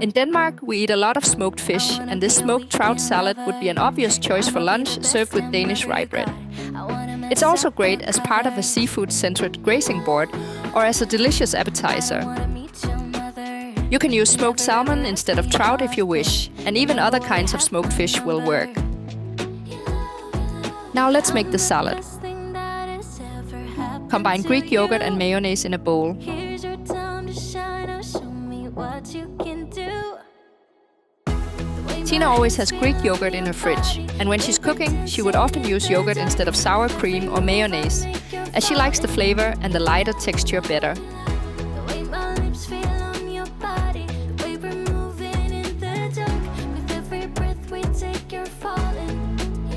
In Denmark, we eat a lot of smoked fish, and this smoked trout salad would be an obvious choice for lunch served with Danish rye bread. It's also great as part of a seafood-centered grazing board or as a delicious appetizer. You can use smoked salmon instead of trout if you wish, and even other kinds of smoked fish will work. Now let's make the salad. Combine Greek yogurt and mayonnaise in a bowl. Tina always has Greek yogurt in her fridge, and when she's cooking, she would often use yogurt instead of sour cream or mayonnaise, as she likes the flavor and the lighter texture better.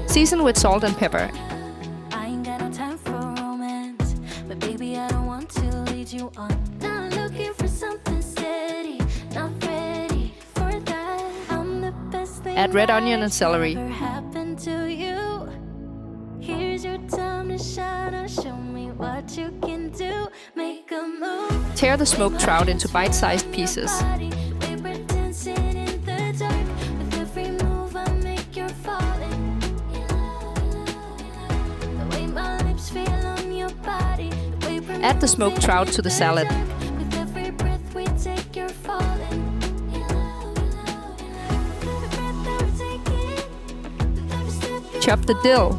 Season with salt and pepper. Add red onion and celery. Tear the smoked trout into bite-sized pieces. Add the smoked trout to the salad. Chop the dill.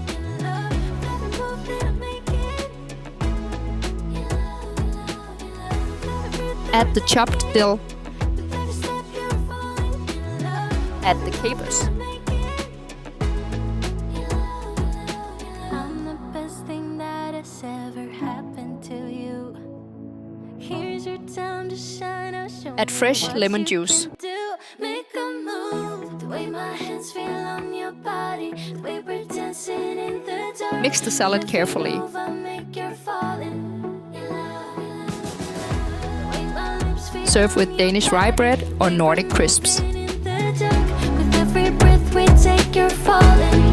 Add the chopped dill. Add the capers. Add fresh lemon juice. Mix the salad carefully. Serve with Danish rye bread or Nordic crisps. With every breath we take, you're falling.